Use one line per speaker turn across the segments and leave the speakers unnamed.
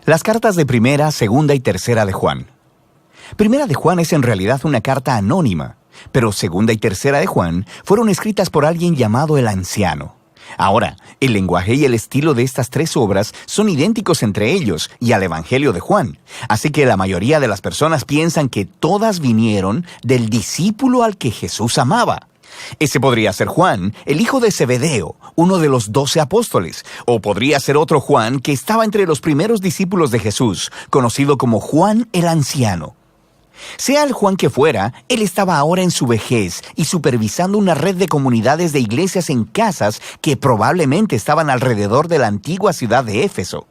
Las cartas de Primera, Segunda y Tercera de Juan. Primera de Juan es en realidad una carta anónima, pero Segunda y Tercera de Juan fueron escritas por alguien llamado el Anciano. Ahora, el lenguaje y el estilo de estas tres obras son idénticos entre ellos y al Evangelio de Juan, así que la mayoría de las personas piensan que todas vinieron del discípulo al que Jesús amaba. Ese podría ser Juan, el hijo de Zebedeo, uno de los 12 apóstoles, o podría ser otro Juan que estaba entre los primeros discípulos de Jesús, conocido como Juan el Anciano. Sea el Juan que fuera, él estaba ahora en su vejez y supervisando una red de comunidades de iglesias en casas que probablemente estaban alrededor de la antigua ciudad de Éfeso.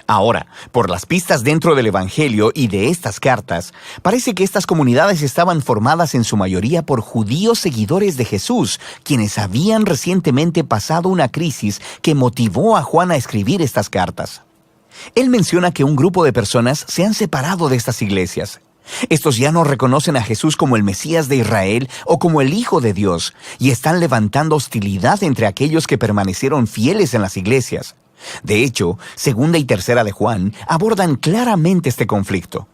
Ahora, por las pistas dentro del Evangelio y de estas cartas, parece que estas comunidades estaban formadas en su mayoría por judíos seguidores de Jesús, quienes habían recientemente pasado una crisis que motivó a Juan a escribir estas cartas. Él menciona que un grupo de personas se han separado de estas iglesias. Estos ya no reconocen a Jesús como el Mesías de Israel o como el Hijo de Dios, y están levantando hostilidad entre aquellos que permanecieron fieles en las iglesias. De hecho, Segunda y Tercera de Juan abordan claramente este conflicto.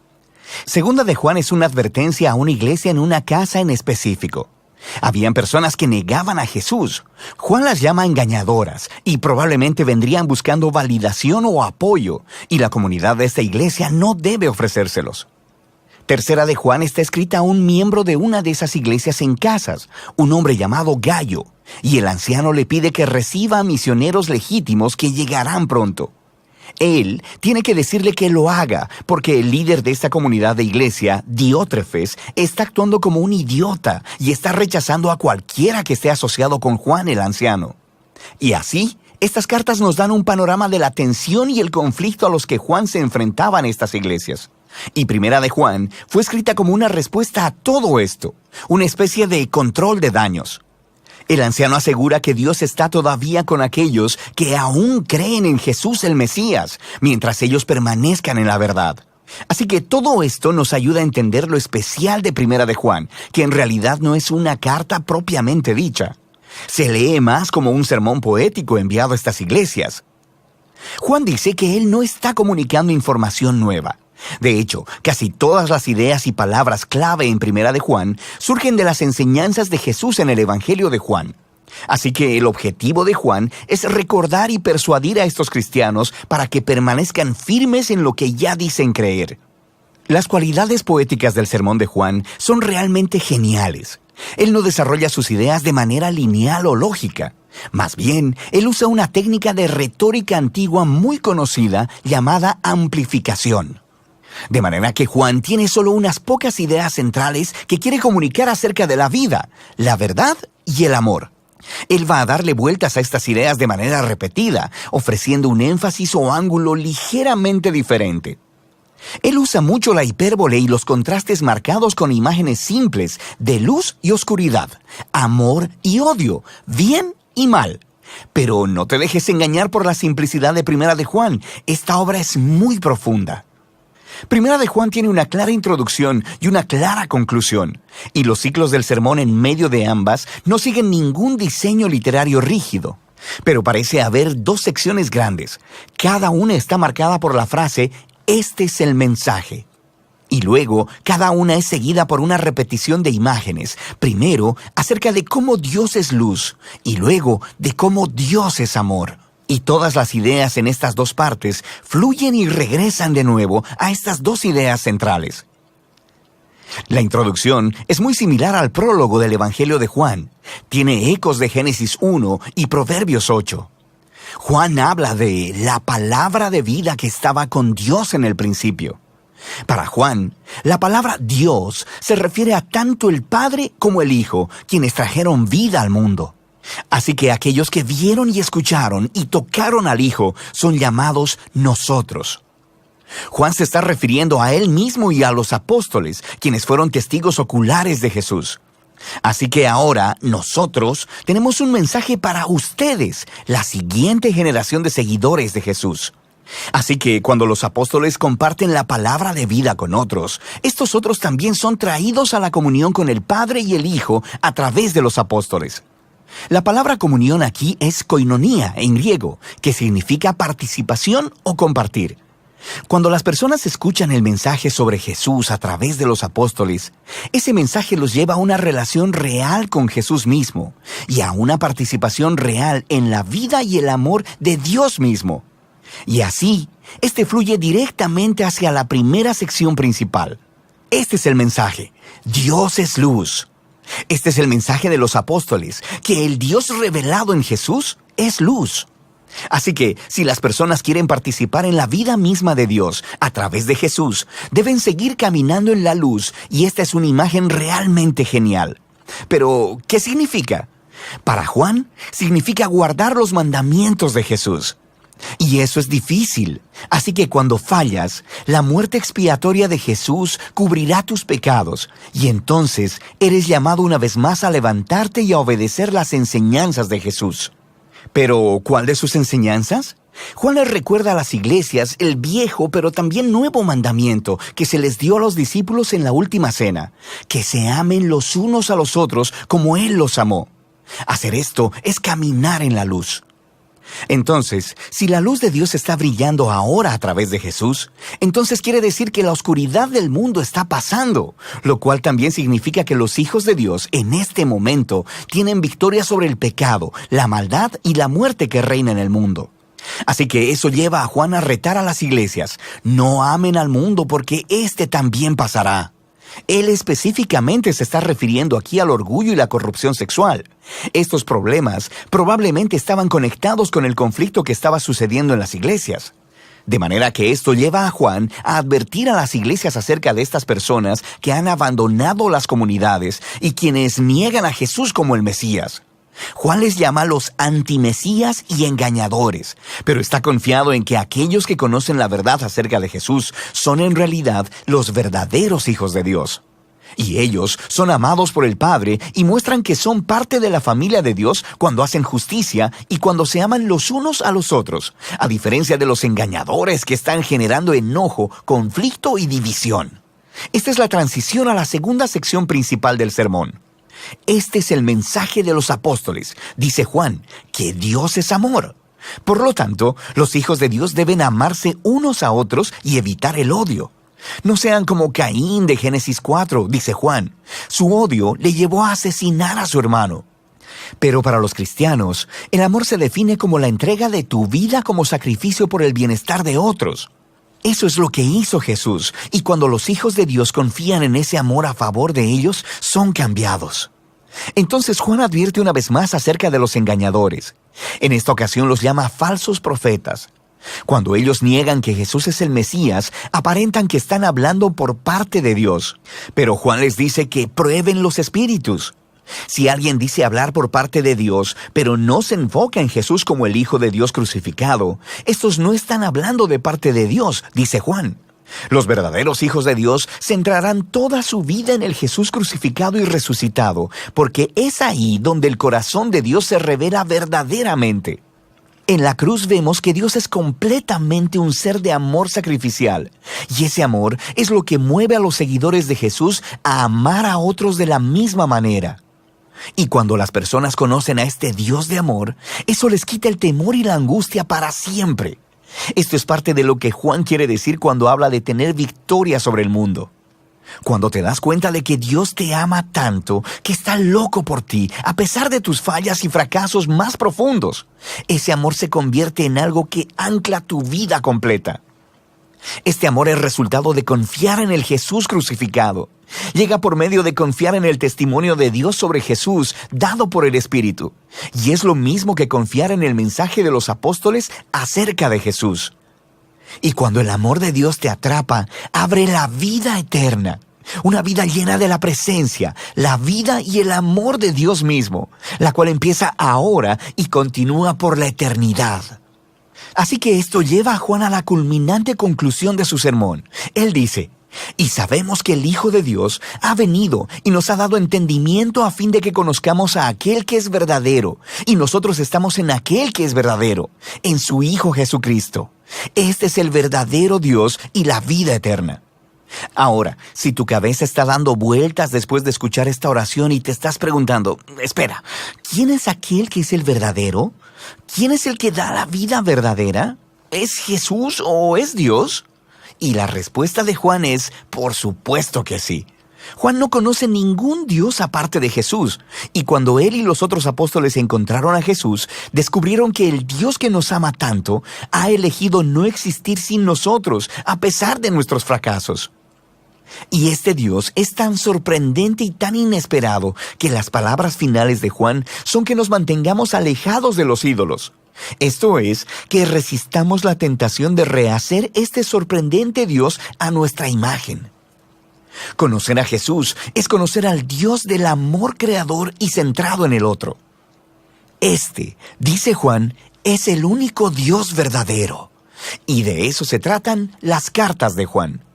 Segunda de Juan es una advertencia a una iglesia en una casa en específico. Habían personas que negaban a Jesús. Juan las llama engañadoras y probablemente vendrían buscando validación o apoyo, y la comunidad de esta iglesia no debe ofrecérselos. Tercera de Juan está escrita a un miembro de una de esas iglesias en casas, un hombre llamado Gayo, y el anciano le pide que reciba a misioneros legítimos que llegarán pronto. Él tiene que decirle que lo haga, porque el líder de esta comunidad de iglesia, Diótrefes, está actuando como un idiota y está rechazando a cualquiera que esté asociado con Juan el anciano. Y así, estas cartas nos dan un panorama de la tensión y el conflicto a los que Juan se enfrentaba en estas iglesias. Y Primera de Juan fue escrita como una respuesta a todo esto, una especie de control de daños. El anciano asegura que Dios está todavía con aquellos que aún creen en Jesús el Mesías, mientras ellos permanezcan en la verdad. Así que todo esto nos ayuda a entender lo especial de Primera de Juan, que en realidad no es una carta propiamente dicha. Se lee más como un sermón poético enviado a estas iglesias. Juan dice que él no está comunicando información nueva. De hecho, casi todas las ideas y palabras clave en Primera de Juan surgen de las enseñanzas de Jesús en el Evangelio de Juan. Así que el objetivo de Juan es recordar y persuadir a estos cristianos para que permanezcan firmes en lo que ya dicen creer. Las cualidades poéticas del sermón de Juan son realmente geniales. Él no desarrolla sus ideas de manera lineal o lógica. Más bien, él usa una técnica de retórica antigua muy conocida llamada amplificación. De manera que Juan tiene solo unas pocas ideas centrales que quiere comunicar acerca de la vida, la verdad y el amor. Él va a darle vueltas a estas ideas de manera repetida, ofreciendo un énfasis o ángulo ligeramente diferente. Él usa mucho la hipérbole y los contrastes marcados con imágenes simples de luz y oscuridad, amor y odio, bien y mal. Pero no te dejes engañar por la simplicidad de Primera de Juan. Esta obra es muy profunda. Primera de Juan tiene una clara introducción y una clara conclusión, y los ciclos del sermón en medio de ambas no siguen ningún diseño literario rígido. Pero parece haber dos secciones grandes. Cada una está marcada por la frase «Este es el mensaje». Y luego, cada una es seguida por una repetición de imágenes, primero acerca de cómo Dios es luz, y luego de cómo Dios es amor. Y todas las ideas en estas dos partes fluyen y regresan de nuevo a estas dos ideas centrales. La introducción es muy similar al prólogo del Evangelio de Juan. Tiene ecos de Génesis 1 y Proverbios 8. Juan habla de la palabra de vida que estaba con Dios en el principio. Para Juan, la palabra Dios se refiere a tanto el Padre como el Hijo, quienes trajeron vida al mundo. Así que aquellos que vieron y escucharon y tocaron al Hijo son llamados nosotros. Juan se está refiriendo a él mismo y a los apóstoles, quienes fueron testigos oculares de Jesús. Así que ahora nosotros tenemos un mensaje para ustedes, la siguiente generación de seguidores de Jesús. Así que cuando los apóstoles comparten la palabra de vida con otros, estos otros también son traídos a la comunión con el Padre y el Hijo a través de los apóstoles. La palabra comunión aquí es koinonía en griego, que significa participación o compartir. Cuando las personas escuchan el mensaje sobre Jesús a través de los apóstoles, ese mensaje los lleva a una relación real con Jesús mismo y a una participación real en la vida y el amor de Dios mismo. Y así, este fluye directamente hacia la primera sección principal. Este es el mensaje: Dios es luz. Este es el mensaje de los apóstoles, que el Dios revelado en Jesús es luz. Así que, si las personas quieren participar en la vida misma de Dios a través de Jesús, deben seguir caminando en la luz, y esta es una imagen realmente genial. Pero, ¿qué significa? Para Juan, significa guardar los mandamientos de Jesús. Y eso es difícil. Así que cuando fallas, la muerte expiatoria de Jesús cubrirá tus pecados, y entonces eres llamado una vez más a levantarte y a obedecer las enseñanzas de Jesús. Pero, ¿cuál de sus enseñanzas? Juan les recuerda a las iglesias el viejo pero también nuevo mandamiento que se les dio a los discípulos en la última cena: que se amen los unos a los otros como Él los amó. Hacer esto es caminar en la luz. Entonces, si la luz de Dios está brillando ahora a través de Jesús, entonces quiere decir que la oscuridad del mundo está pasando, lo cual también significa que los hijos de Dios en este momento tienen victoria sobre el pecado, la maldad y la muerte que reina en el mundo. Así que eso lleva a Juan a retar a las iglesias: no amen al mundo, porque éste también pasará. Él específicamente se está refiriendo aquí al orgullo y la corrupción sexual. Estos problemas probablemente estaban conectados con el conflicto que estaba sucediendo en las iglesias. De manera que esto lleva a Juan a advertir a las iglesias acerca de estas personas que han abandonado las comunidades y quienes niegan a Jesús como el Mesías. Juan les llama los antimesías y engañadores, pero está confiado en que aquellos que conocen la verdad acerca de Jesús son en realidad los verdaderos hijos de Dios. Y ellos son amados por el Padre y muestran que son parte de la familia de Dios cuando hacen justicia y cuando se aman los unos a los otros, a diferencia de los engañadores que están generando enojo, conflicto y división. Esta es la transición a la segunda sección principal del sermón. Este es el mensaje de los apóstoles. Dice Juan que Dios es amor. Por lo tanto, los hijos de Dios deben amarse unos a otros y evitar el odio. No sean como Caín de Génesis 4, dice Juan. Su odio le llevó a asesinar a su hermano. Pero para los cristianos, el amor se define como la entrega de tu vida como sacrificio por el bienestar de otros. Eso es lo que hizo Jesús, y cuando los hijos de Dios confían en ese amor a favor de ellos, son cambiados. Entonces Juan advierte una vez más acerca de los engañadores. En esta ocasión los llama falsos profetas. Cuando ellos niegan que Jesús es el Mesías, aparentan que están hablando por parte de Dios. Pero Juan les dice que prueben los espíritus. Si alguien dice hablar por parte de Dios, pero no se enfoca en Jesús como el Hijo de Dios crucificado, estos no están hablando de parte de Dios, dice Juan. Los verdaderos hijos de Dios centrarán toda su vida en el Jesús crucificado y resucitado, porque es ahí donde el corazón de Dios se revela verdaderamente. En la cruz vemos que Dios es completamente un ser de amor sacrificial, y ese amor es lo que mueve a los seguidores de Jesús a amar a otros de la misma manera. Y cuando las personas conocen a este Dios de amor, eso les quita el temor y la angustia para siempre. Esto es parte de lo que Juan quiere decir cuando habla de tener victoria sobre el mundo. Cuando te das cuenta de que Dios te ama tanto, que está loco por ti, a pesar de tus fallas y fracasos más profundos, ese amor se convierte en algo que ancla tu vida completa. Este amor es resultado de confiar en el Jesús crucificado. Llega por medio de confiar en el testimonio de Dios sobre Jesús, dado por el Espíritu. Y es lo mismo que confiar en el mensaje de los apóstoles acerca de Jesús. Y cuando el amor de Dios te atrapa, abre la vida eterna. Una vida llena de la presencia, la vida y el amor de Dios mismo, la cual empieza ahora y continúa por la eternidad. Así que esto lleva a Juan a la culminante conclusión de su sermón. Él dice: y sabemos que el Hijo de Dios ha venido y nos ha dado entendimiento a fin de que conozcamos a aquel que es verdadero, y nosotros estamos en aquel que es verdadero, en su Hijo Jesucristo. Este es el verdadero Dios y la vida eterna. Ahora, si tu cabeza está dando vueltas después de escuchar esta oración y te estás preguntando: espera, ¿quién es aquel que es el verdadero? ¿Quién es el que da la vida verdadera? ¿Es Jesús o es Dios? Y la respuesta de Juan es, por supuesto que sí. Juan no conoce ningún Dios aparte de Jesús, y cuando él y los otros apóstoles encontraron a Jesús, descubrieron que el Dios que nos ama tanto ha elegido no existir sin nosotros, a pesar de nuestros fracasos. Y este Dios es tan sorprendente y tan inesperado que las palabras finales de Juan son que nos mantengamos alejados de los ídolos. Esto es, que resistamos la tentación de rehacer este sorprendente Dios a nuestra imagen. Conocer a Jesús es conocer al Dios del amor creador y centrado en el otro. Este, dice Juan, es el único Dios verdadero. Y de eso se tratan las cartas de Juan.